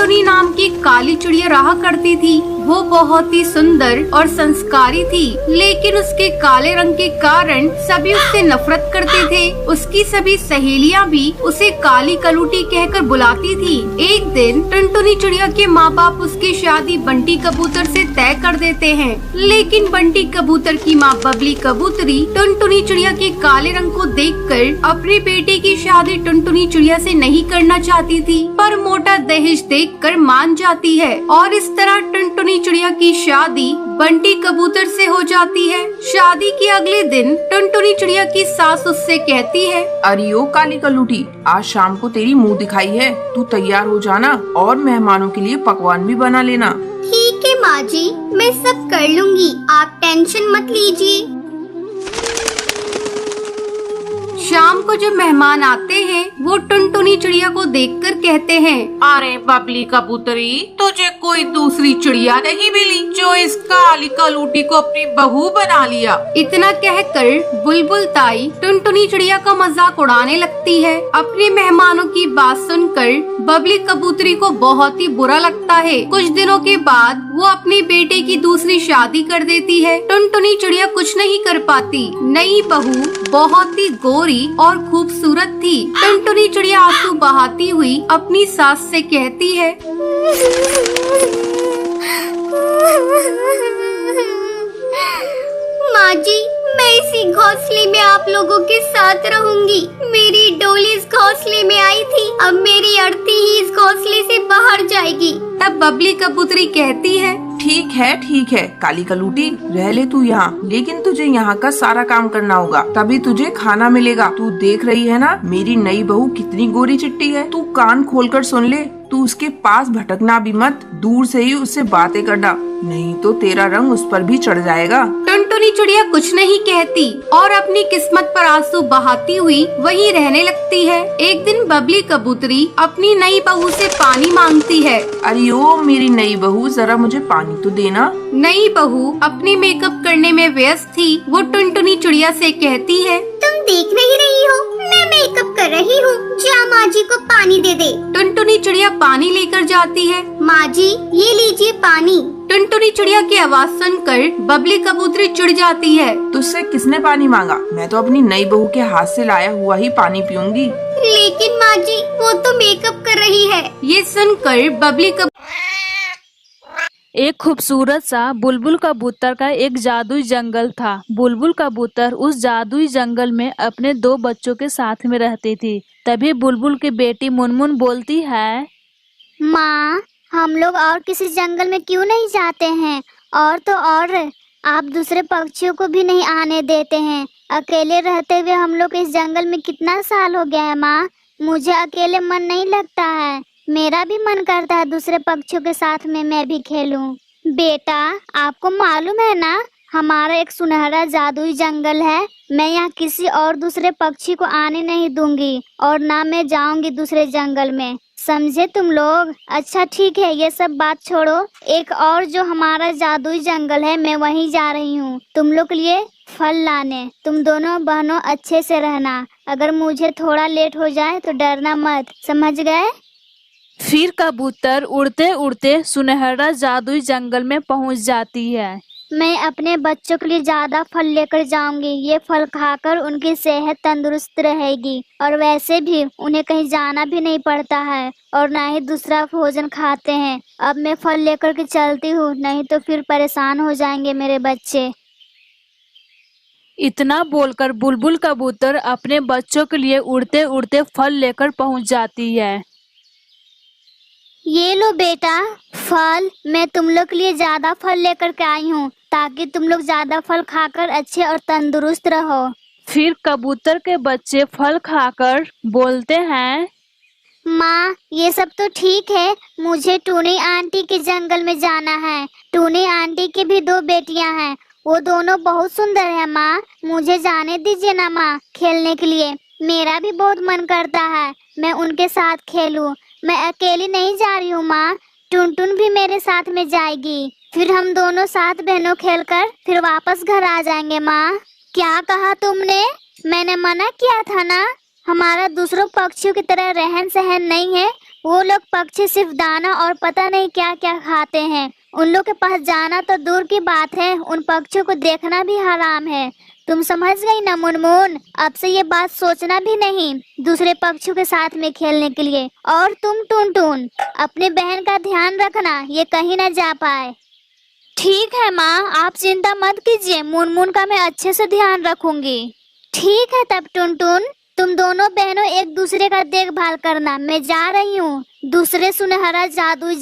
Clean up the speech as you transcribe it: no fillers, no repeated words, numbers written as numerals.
टुनटुनी नाम की काली चिड़िया रहा करती थी। वो बहुत ही सुंदर और संस्कारी थी, लेकिन उसके काले रंग के कारण सभी उससे नफरत करते थे। उसकी सभी सहेलियां भी उसे काली कलूटी कहकर बुलाती थी। एक दिन टुनटुनी चिड़िया के माँ बाप उसकी शादी बंटी कबूतर से तय कर देते हैं, लेकिन बंटी कबूतर की माँ बबली कबूतरी टुनटुनी चिड़िया के काले रंग को देखकर अपने बेटे की शादी टुनटुनी चिड़िया से नहीं करना चाहती थी, पर मोटा दहेज देखकर मान जाती है और इस तरह टुनटुनी चिड़िया की शादी बंटी कबूतर से हो जाती है। शादी के अगले दिन टुनटुनी चिड़िया की सास उससे कहती है, अरे ओ काली कलूटी, आज शाम को तेरी मुंह दिखाई है, तू तैयार हो जाना और मेहमानों के लिए पकवान भी बना लेना। ठीक है माँ जी, मैं सब कर लूँगी, आप टेंशन मत लीजिए। शाम को जब मेहमान आते हैं वो टुनटुनी चिड़िया को देखकर कहते हैं, अरे बबली कबूतरी, तुझे कोई दूसरी चिड़िया नहीं मिली जो इस काली कलूटी को अपनी बहू बना लिया। इतना कहकर बुलबुल ताई टुनटुनी चिड़िया का मजाक उड़ाने लगती है। अपने मेहमानों की बात सुनकर बबली कबूतरी को बहुत ही बुरा लगता है। कुछ दिनों के बाद वो अपने बेटे की दूसरी शादी कर देती है। टुनटुनी चिड़िया कुछ नहीं कर पाती। नई बहू बहुत ही गोरी और खूबसूरत थी। टुनटुनी चिड़िया आंसू बहाती हुई अपनी सास से कहती है, माँ जी, मैं इसी घोंसले में आप लोगों के साथ रहूंगी। मेरी डोली इस घोंसले में आई थी, अब मेरी अर्थी ही इस घोंसले से बाहर जाएगी। तब बबली कबूतरी कहती है, ठीक है काली कलूटी, रह ले तू यहाँ, लेकिन तुझे यहाँ का सारा काम करना होगा, तभी तुझे खाना मिलेगा। तू देख रही है ना मेरी नई बहू कितनी गोरी चिट्टी है। तू कान खोलकर सुन ले, तू उसके पास भटकना भी मत, दूर से ही उससे बातें करना, नहीं तो तेरा रंग उस पर भी चढ़ जाएगा। टुनटुनी चिड़िया कुछ नहीं कहती और अपनी किस्मत पर आंसू बहाती हुई वहीं रहने लगती है। एक दिन बबली कबूतरी अपनी नई बहू से पानी मांगती है। अरे ओ मेरी नई बहू, जरा मुझे पानी तो देना। नई बहू अपनी मेकअप करने में व्यस्त थी। वो टुनटुनी चिड़िया से कहती है, तुम देख नहीं रही हो, मैं मेकअप कर रही हूँ, जा माँ जी को पानी दे दे। टुनटुनी चिड़िया पानी लेकर जाती है। माँ जी, ये लीजिए पानी। टुनटुनी चिड़िया की आवाज सुनकर बबली कबूतरी चिढ़ जाती है। तुझसे किसने पानी मांगा? मैं तो अपनी नई बहू के हाथ से लाया हुआ ही पानी पीऊंगी। लेकिन माँ जी, वो तो मेकअप कर रही है। ये सुनकर बबली एक खूबसूरत सा बुलबुल कबूतर का एक जादुई जंगल था। बुलबुल कबूतर उस जादुई जंगल में अपने 2 बच्चों के साथ में रहती थी। तभी बुलबुल की बेटी मुनमुन बोलती है, माँ, हम लोग और किसी जंगल में क्यों नहीं जाते हैं? और तो और आप दूसरे पक्षियों को भी नहीं आने देते हैं। अकेले रहते हुए हम लोग इस जंगल में कितना साल हो गया है माँ, मुझे अकेले मन नहीं लगता है। मेरा भी मन करता है दूसरे पक्षियों के साथ में मैं भी खेलूं। बेटा, आपको मालूम है ना, हमारा एक सुनहरा जादुई जंगल है। मैं यहाँ किसी और दूसरे पक्षी को आने नहीं दूंगी और ना मैं जाऊंगी दूसरे जंगल में, समझे तुम लोग? अच्छा ठीक है, ये सब बात छोड़ो। एक और जो हमारा जादुई जंगल है, मैं वहीं जा रही हूँ तुम लोग के लिए फल लाने। तुम दोनों बहनों अच्छे से रहना, अगर मुझे थोड़ा लेट हो जाए तो डरना मत, समझ गए? फिर कबूतर उड़ते उड़ते सुनहरा जादुई जंगल में पहुंच जाती है। मैं अपने बच्चों के लिए ज्यादा फल लेकर जाऊंगी। ये फल खाकर उनकी सेहत तंदुरुस्त रहेगी और वैसे भी उन्हें कहीं जाना भी नहीं पड़ता है और ना ही दूसरा भोजन खाते हैं। अब मैं फल लेकर के चलती हूँ, नहीं तो फिर परेशान हो जाएंगे मेरे बच्चे। इतना बोलकर बुलबुल कबूतर अपने बच्चों के लिए उड़ते उड़ते फल लेकर पहुंच जाती है। ये लो बेटा फल, मैं तुम लोग के लिए ज्यादा फल लेकर के आई हूँ ताकि तुम लोग ज्यादा फल खाकर अच्छे और तंदुरुस्त रहो। फिर कबूतर के बच्चे फल खाकर बोलते हैं, माँ, ये सब तो ठीक है, मुझे टूनी आंटी के जंगल में जाना है। टूनी आंटी की भी 2 बेटियाँ हैं, वो दोनों बहुत सुंदर है माँ, मुझे जाने दीजिए ना माँ खेलने के लिए। मेरा भी बहुत मन करता है मैं उनके साथ खेलूं। मैं अकेली नहीं जा रही हूँ माँ, टुनटुन भी मेरे साथ में जाएगी। फिर हम दोनों साथ बहनों खेलकर फिर वापस घर आ जाएंगे माँ। क्या कहा तुमने? मैंने मना किया था ना, हमारा दूसरों पक्षियों की तरह रहन सहन नहीं है। वो लोग पक्षी सिर्फ दाना और पता नहीं क्या क्या खाते हैं। उन लोग के पास जाना तो दूर की बात है, उन पक्षियों को देखना भी हराम है। तुम समझ गई ना मुनमुन? अब से ये बात सोचना भी नहीं दूसरे पक्षियों के साथ में खेलने के लिए। और तुम टुनटुन, अपने बहन का ध्यान रखना, ये कहीं ना जा पाए। ठीक है माँ, आप चिंता मत कीजिए, मुनमुन का मैं अच्छे से ध्यान रखूंगी। ठीक है तब टुनटुन, तुम दोनों बहनों एक दूसरे का देखभाल करना। मैं जा रही हूँ दूसरे सुनहरा जादुई